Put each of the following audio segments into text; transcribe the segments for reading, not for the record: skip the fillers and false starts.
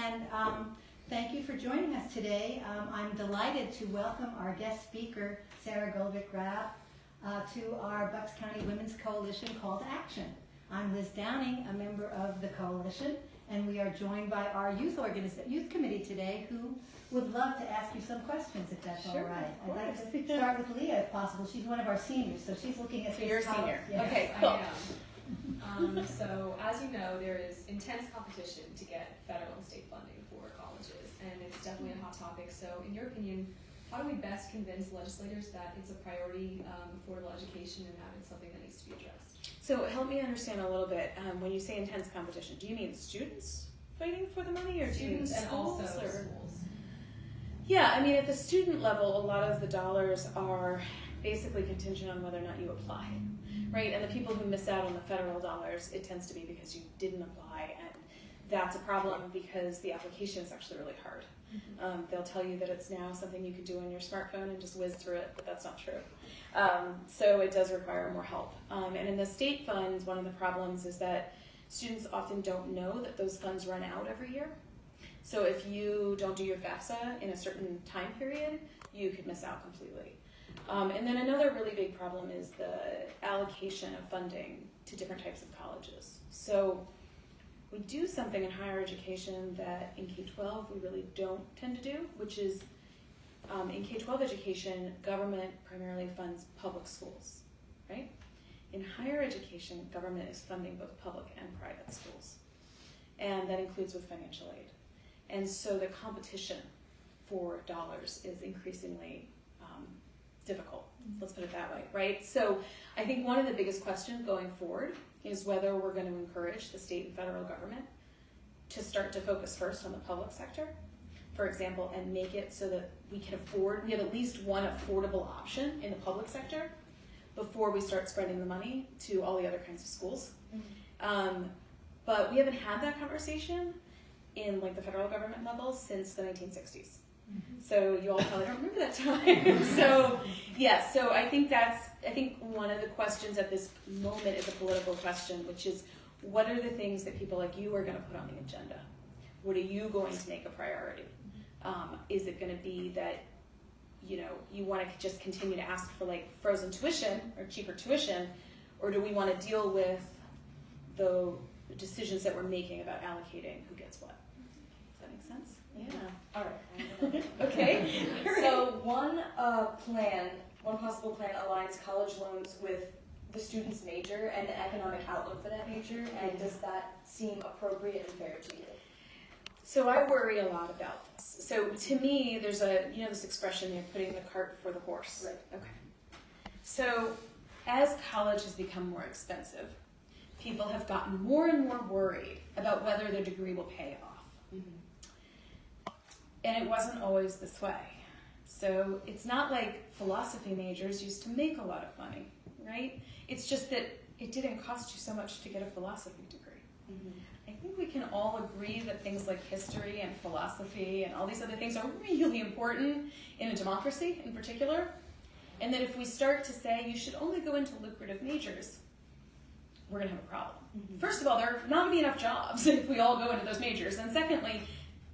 and thank you for joining us today. I'm delighted to welcome our guest speaker, Sara Goldrick-Rab, to our Bucks County Women's Coalition Call to Action. I'm Liz Downing, a member of the coalition, and we are joined by our youth committee today, who would love to ask you some questions, if that's all right. I'd like to start with Leah, if possible. She's one of our seniors, so she's looking at. So you're a senior. Yes. Okay, cool. I am. So as you know, there is intense competition to get federal and state funding for colleges, and it's definitely a hot topic. So in your opinion, how do we best convince legislators that it's a priority, affordable education, and that it's something that needs to be addressed? So help me understand a little bit. When you say intense competition, do you mean students fighting for the money, or Students do you mean and schools, also or? schools. Yeah, I mean, at the student level, a lot of the dollars are basically contingent on whether or not you apply, right? And the people who miss out on the federal dollars, it tends to be because you didn't apply, and that's a problem because the application is actually really hard. They'll tell you that it's now something you can do on your smartphone and just whiz through it, but that's not true. So it does require more help. And in the state funds, one of the problems is that students often don't know that those funds run out every year. So if you don't do your FAFSA in a certain time period, you could miss out completely. And then another really big problem is the allocation of funding to different types of colleges. So we do something in higher education that in K-12 we really don't tend to do, which is in K-12 education, government primarily funds public schools, right? In higher education, government is funding both public and private schools, and that includes with financial aid. And so the competition for dollars is increasingly difficult, let's put it that way, right? So I think one of the biggest questions going forward is whether we're going to encourage the state and federal government to start to focus first on the public sector, for example, and make it so that we have at least one affordable option in the public sector before we start spreading the money to all the other kinds of schools. But we haven't had that conversation in like the federal government level since the 1960s. So you all probably don't remember that time. So yeah, so I think one of the questions at this moment is a political question, which is what are the things that people like you are going to put on the agenda? What are you going to make a priority? Is it going to be that you want to just continue to ask for like frozen tuition or cheaper tuition, or do we want to deal with the decisions that we're making about allocating who gets what? Does that make sense? Yeah. All right. Okay. So one possible plan aligns college loans with the student's major and the economic outlook for that major, and does that seem appropriate and fair to you? So I worry a lot about this. So to me, there's this expression, you're putting the cart before the horse. Right. Okay. So as college has become more expensive, people have gotten more and more worried about whether their degree will pay off. And it wasn't always this way. So it's not like philosophy majors used to make a lot of money, right? It's just that it didn't cost you so much to get a philosophy degree. I think we can all agree that things like history and philosophy and all these other things are really important in a democracy in particular. And that if we start to say you should only go into lucrative majors, we're going to have a problem. First of all, there are not going to be enough jobs if we all go into those majors. And secondly,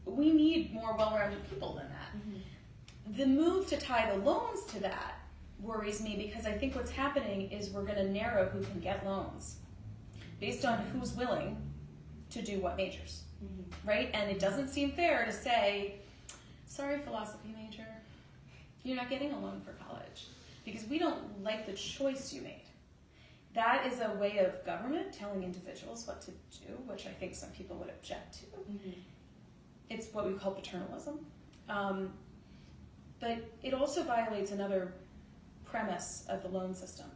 we need more well-rounded people than that. The move to tie the loans to that worries me because I think what's happening is we're going to narrow who can get loans based on who's willing to do what majors, right? And it doesn't seem fair to say, sorry, philosophy major, you're not getting a loan for college because we don't like the choice you made. That is a way of government telling individuals what to do, which I think some people would object to. It's what we call paternalism. But it also violates another premise of the loan system.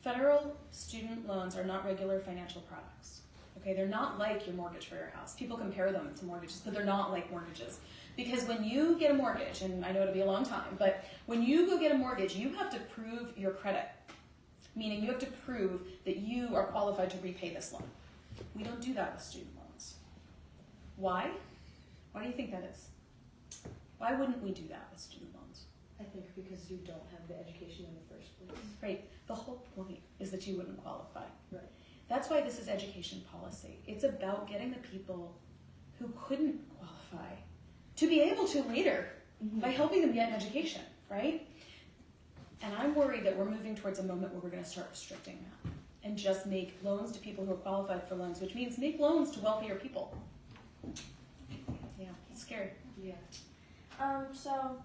Federal student loans are not regular financial products. Okay, they're not like your mortgage for your house. People compare them to mortgages, but they're not like mortgages. Because when you get a mortgage, and I know it'll be a long time, but when you go get a mortgage, you have to prove your credit. Meaning you have to prove that you are qualified to repay this loan. We don't do that with student loans. Why? Why do you think that is? Why wouldn't we do that with student loans? I think because you don't have the education in the first place. Right. The whole point is that you wouldn't qualify. Right. That's why this is education policy. It's about getting the people who couldn't qualify to be able to later by helping them get an education, right? And I'm worried that we're moving towards a moment where we're going to start restricting that and just make loans to people who are qualified for loans, which means make loans to wealthier people. Yeah, it's scary. Yeah. So,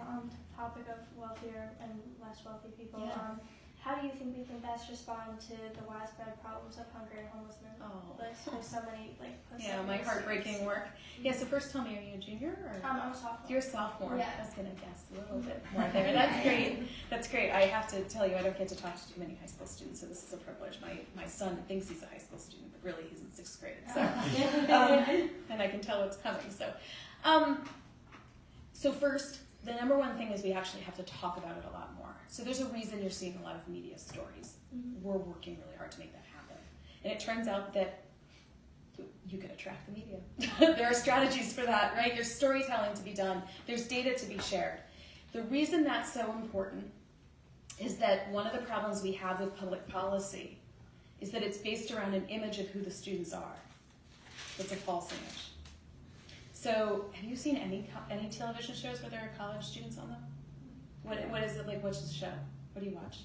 on the topic of wealthier and less wealthy people, Yeah. how do you think we can best respond to the widespread problems of hunger and homelessness? Oh. There's so many, Yeah, my heartbreaking work. Yeah, so first tell me, are you a junior? Or? I'm a sophomore. You're a sophomore. Yeah. I was going to guess a little bit more there. That's great. That's great. I have to tell you, I don't get to talk to too many high school students, so this is a privilege. My son thinks he's a high school student, but really he's in 6th grade. So, and I can tell what's coming. So first, the number one thing is we actually have to talk about it a lot more. So there's a reason you're seeing a lot of media stories. We're working really hard to make that happen. And it turns out that you can attract the media. There are strategies for that, right? There's storytelling to be done. There's data to be shared. The reason that's so important is that one of the problems we have with public policy is that it's based around an image of who the students are. It's a false image. So, have you seen any television shows where there are college students on them? What is it like? What's the show? What do you watch?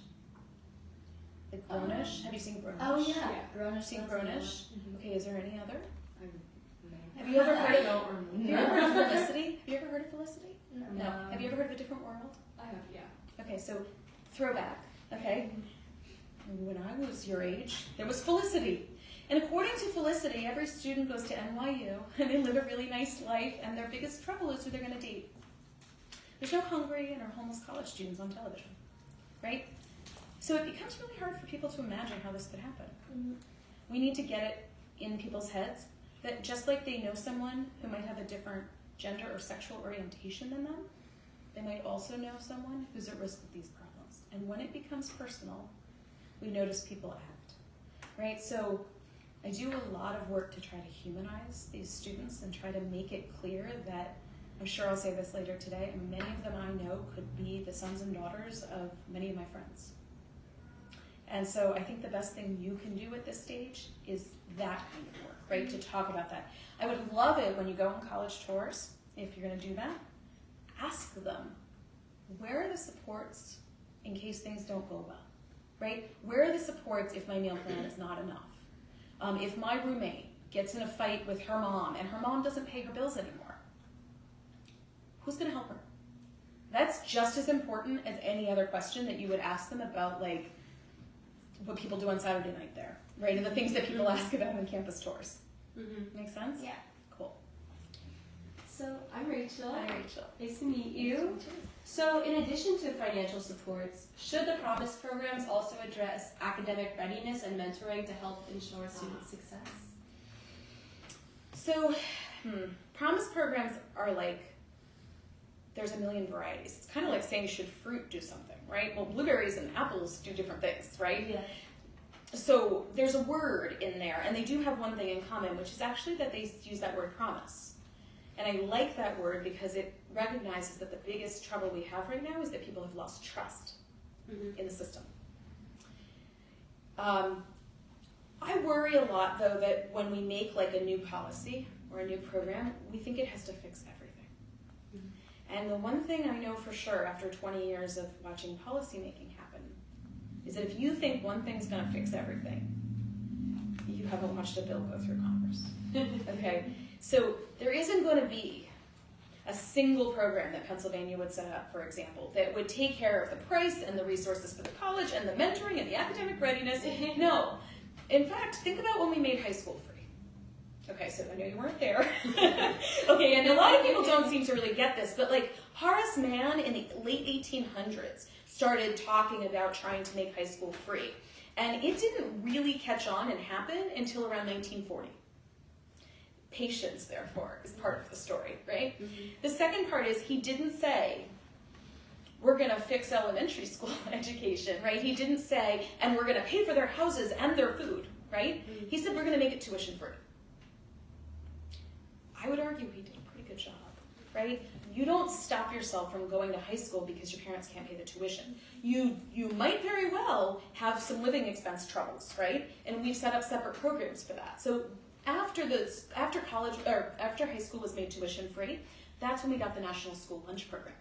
Like Grownish? Have you seen Grownish? Oh yeah, Yeah. Grownish. Seen Grownish? Okay, is there any other? I Have you ever heard of? don't Have you ever heard of Felicity? Have you ever heard of Felicity? No. Have you ever heard of A Different World? I have, yeah. Okay, so throwback. Okay, when I was your age, there was Felicity. And according to Felicity, every student goes to NYU and they live a really nice life, and their biggest trouble is who they're going to date. There's no hungry and or homeless college students on television, right? So it becomes really hard for people to imagine how this could happen. We need to get it in people's heads that just like they know someone who might have a different gender or sexual orientation than them, they might also know someone who's at risk of these problems. And when it becomes personal, we notice people act, right? So I do a lot of work to try to humanize these students and try to make it clear that, I'm sure I'll say this later today, many of them I know could be the sons and daughters of many of my friends. And so I think the best thing you can do at this stage is that kind of work, right? To talk about that. I would love it when you go on college tours, if you're going to do that, ask them, where are the supports in case things don't go well, right? Where are the supports if my meal plan is not enough? If my roommate gets in a fight with her mom and her mom doesn't pay her bills anymore, who's going to help her? That's just as important as any other question that you would ask them about, like, what people do on Saturday night there, right? And the things that people ask about on campus tours. Make sense? Yeah. Cool. So I'm Rachel. Hi, Rachel. Nice to meet you. So in addition to financial supports, should the Promise programs also address academic readiness and mentoring to help ensure student success? So, Promise programs are like, there's a million varieties. It's kind of like saying, should fruit do something, right? Well, blueberries and apples do different things, right? Yeah. So there's a word in there, and they do have one thing in common, which is actually that they use that word promise. And I like that word because it recognizes that the biggest trouble we have right now is that people have lost trust in the system. I worry a lot, though, that when we make like a new policy or a new program, we think it has to fix everything. And the one thing I know for sure after 20 years of watching policymaking happen is that if you think one thing's going to fix everything, you haven't watched a bill go through Congress. Okay? So there isn't going to be a single program that Pennsylvania would set up, for example, that would take care of the price and the resources for the college and the mentoring and the academic readiness. No. In fact, think about when we made high school free. Okay, so I know you weren't there. Okay, and a lot of people don't seem to really get this, but like Horace Mann in the late 1800s started talking about trying to make high school free. And it didn't really catch on and happen until around 1940. Patience, therefore, is part of the story, right? The second part is he didn't say, we're going to fix elementary school education, right? He didn't say, and we're going to pay for their houses and their food, right? He said, we're going to make it tuition free. I would argue he did a pretty good job, right? You don't stop yourself from going to high school because your parents can't pay the tuition. You might very well have some living expense troubles, right? And we've set up separate programs for that. So After college, or after high school was made tuition free, that's when we got the National School Lunch Program.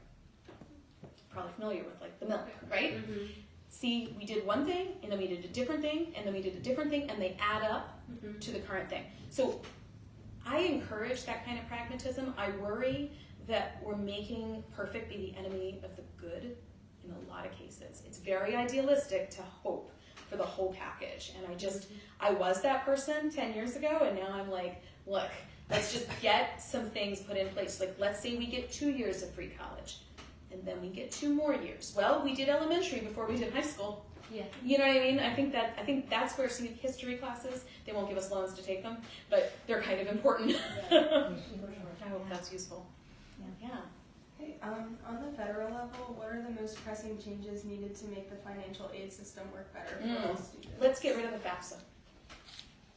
Probably familiar with like the milk, right? Mm-hmm. See, we did one thing, and then we did a different thing, and then we did a different thing, and they add up Mm-hmm. to the current thing. So I encourage that kind of pragmatism. I worry that we're making perfect be the enemy of the good in a lot of cases. It's very idealistic to hope for the whole package. And I was that person 10 years ago, and now I'm like, look, let's just get some things put in place. Like, let's say we get 2 years of free college, and then we get 2 more years. Well, we did elementary before we did high school. Yeah. You know what I mean? I think that's where some history classes, they won't give us loans to take them, but they're kind of important. I hope that's useful. Yeah. Hey, on the federal level, what are the most pressing changes needed to make the financial aid system work better for all students? Let's get rid of the FAFSA.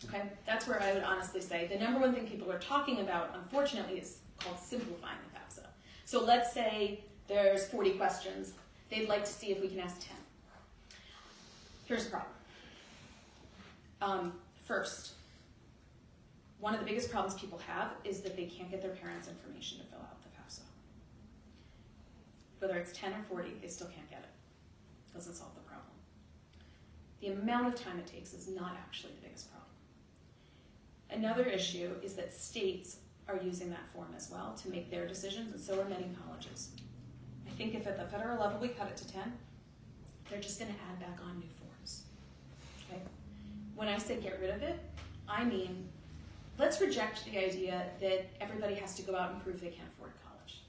Okay, that's where I would honestly say the number one thing people are talking about, unfortunately, is called simplifying the FAFSA. So let's say there's 40 questions. They'd like to see if we can ask 10. Here's the problem. First, one of the biggest problems people have is that they can't get their parents' information to fill out the FAFSA. Whether it's 10 or 40, they still can't get it. Doesn't solve the problem. The amount of time it takes is not actually the biggest problem. Another issue is that states are using that form as well to make their decisions, and so are many colleges. I think if at the federal level we cut it to 10, they're just going to add back on new forms. Okay? When I say get rid of it, I mean let's reject the idea that everybody has to go out and prove they can't afford college.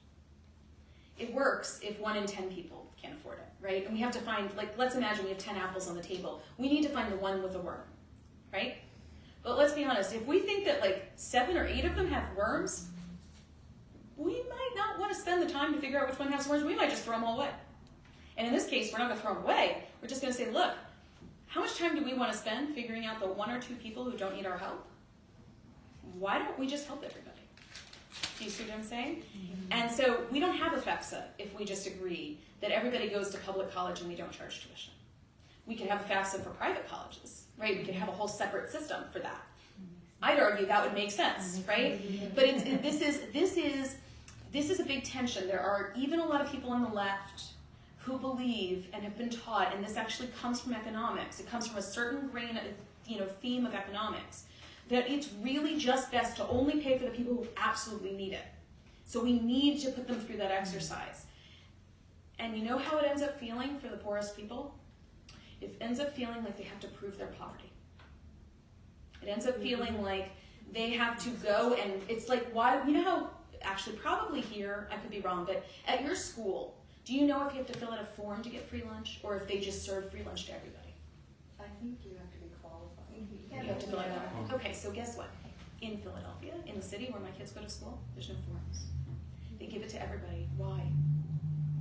It works if 1 in 10 people can't afford it, right? And we have to find, like, let's imagine we have 10 apples on the table. We need to find the one with a worm, right? But let's be honest, if we think that like 7 or 8 of them have worms, we might not want to spend the time to figure out which one has worms. We might just throw them all away. And in this case, we're not going to throw them away. We're just going to say, look, how much time do we want to spend figuring out the 1 or 2 people who don't need our help? Why don't we just help everybody? Do you see what I'm saying? Mm-hmm. And so we don't have a FAFSA if we just agree that everybody goes to public college and we don't charge tuition. We could have a FAFSA for private colleges, right? We could have a whole separate system for that. I'd argue that would make sense, right? But this is a big tension. There are even a lot of people on the left who believe and have been taught, and this actually comes from economics. It comes from a certain grain, theme of economics, that it's really just best to only pay for the people who absolutely need it. So we need to put them through that exercise. And you know how it ends up feeling for the poorest people? It ends up feeling like they have to prove their poverty. It ends up feeling like they have to go, and it's like, why, you know how, actually probably here, I could be wrong, but at your school, do you know if you have to fill out a form to get free lunch, or if they just serve free lunch to everybody? I think you have to be qualified. You have to fill out a form. Okay, so guess what? In Philadelphia, in the city where my kids go to school, there's no forms. They give it to everybody. Why?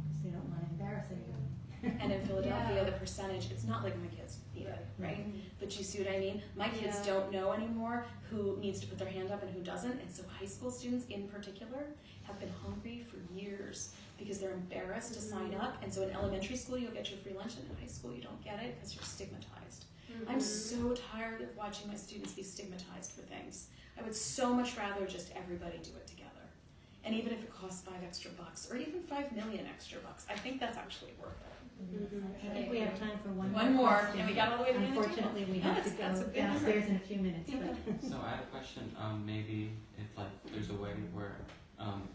Because they don't want to embarrass anyone. And in Philadelphia, the percentage, it's not like my kids either, right? But you see what I mean? My kids don't know anymore who needs to put their hand up and who doesn't. And so high school students in particular have been hungry for years because they're embarrassed to sign up. And so in elementary school, you'll get your free lunch, and in high school, you don't get it because you're stigmatized. I'm so tired of watching my students be stigmatized for things. I would so much rather just everybody do it together. And even if it costs $5 extra, or even $5 million extra, I think that's actually worth it. I think we have time for one more, question. and we got all the way to the end of the Unfortunately, we table. have to That's a go big number. downstairs in a few minutes. But So I had a question, maybe if like there's a way where,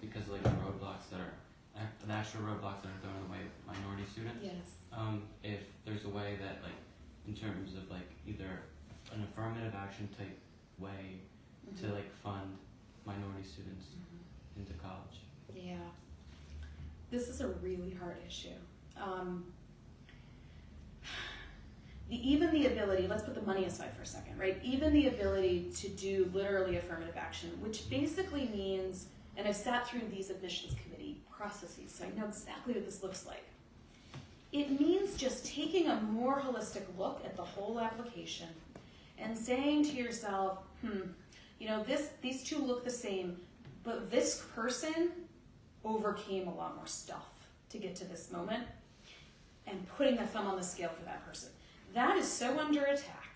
because like the roadblocks that are, the actual roadblocks that are thrown in the way of minority students, Yes. if there's a way that like, in terms of like either an affirmative action type way to like fund minority students into college. Yeah. This is a really hard issue. Even the ability, let's put the money aside for a second, right? Even the ability to do literally affirmative action, which basically means, and I've sat through these admissions committee processes, so I know exactly what this looks like. It means just taking a more holistic look at the whole application and saying to yourself, these two look the same, but this person overcame a lot more stuff to get to this moment, and putting the thumb on the scale for that person. That is so under attack.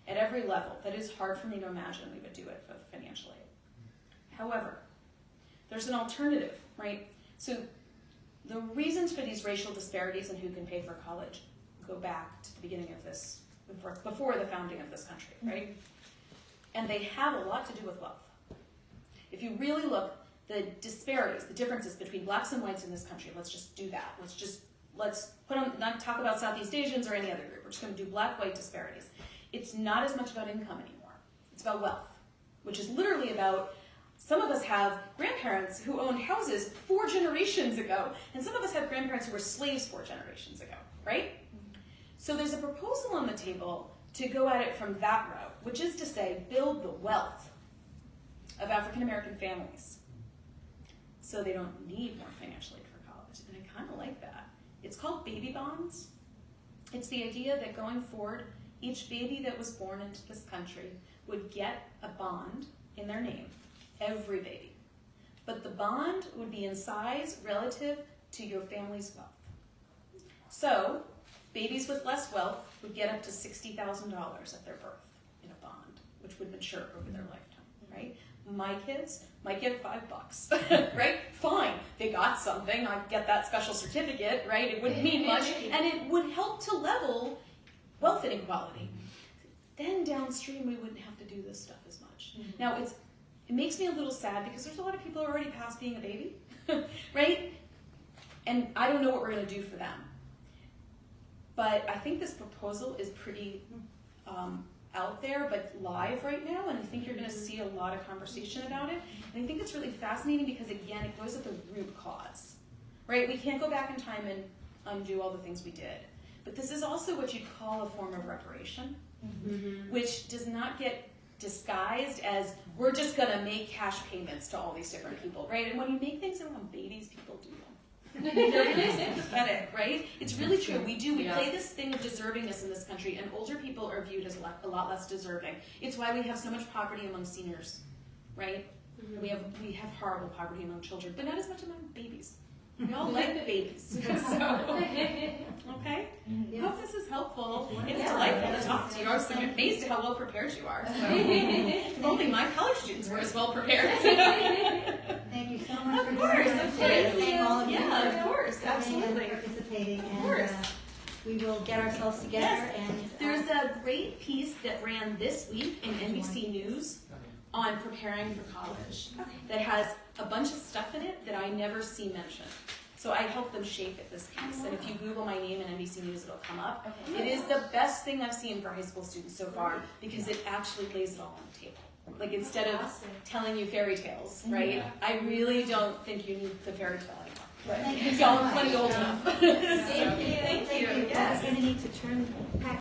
at every level that is hard for me to imagine we would do it for financial aid. However, there's an alternative, right? So the reasons for these racial disparities in who can pay for college go back to the beginning of this, before the founding of this country, right? And they have a lot to do with wealth. If you really look, the disparities, the differences between blacks and whites in this country, let's just do that. Let's put on, not talk about Southeast Asians or any other group. We're just going to do black-white disparities. It's not as much about income anymore. It's about wealth, which is literally about, some of us have grandparents who owned houses 4 generations ago, and some of us have grandparents who were slaves 4 generations ago, right? So there's a proposal on the table to go at it from that route, which is to say, build the wealth of African American families so they don't need more financial aid for college. And I kind of like that. It's called baby bonds. It's the idea that going forward, each baby that was born into this country would get a bond in their name, every baby. But the bond would be in size relative to your family's wealth. So babies with less wealth would get up to $60,000 at their birth in a bond, which would mature over their lifetime, right? My kids might get $5, right? Fine, they got something, I get that special certificate, right? It wouldn't mean much, and it would help to level wealth inequality. Then downstream, we wouldn't have to do this stuff as much. Now, it makes me a little sad because there's a lot of people who are already past being a baby, right? And I don't know what we're gonna do for them. But I think this proposal is pretty out there, but live right now, and I think you're going to see a lot of conversation about it. And I think it's really fascinating because, again, it goes at the root cause, right? We can't go back in time and undo all the things we did. But this is also what you'd call a form of reparation, which does not get disguised as we're just going to make cash payments to all these different people, right? And when you make things around babies, people do them. They're really sympathetic, right? It's really true. We play this thing of deservingness in this country, and older people are viewed as a lot less deserving. It's why we have so much poverty among seniors, right? We have horrible poverty among children, but not as much among babies. We all like the babies. Okay? Hope this is helpful. It's delightful to talk to you. I was so amazed at how well prepared you are. So. If only my college students were as well prepared. Thank you so much for joining us today. Thank all of you Yeah, for of course, absolutely. and participating. Of course. We will get ourselves together. Yes. And There's a great piece that ran this week in NBC News on preparing for college that has a bunch of stuff in it that I never see mentioned. So I helped them shape it this piece. And if you Google my name in NBC News, it'll come up. It is the best thing I've seen for high school students so far because it actually lays it all on the table. Like instead of telling you fairy tales, right? I really don't think you need the fairy tale anymore. thank you so Y'all are much. plenty old enough. Thank you. Thank you. Yes. We're going to need to turn back.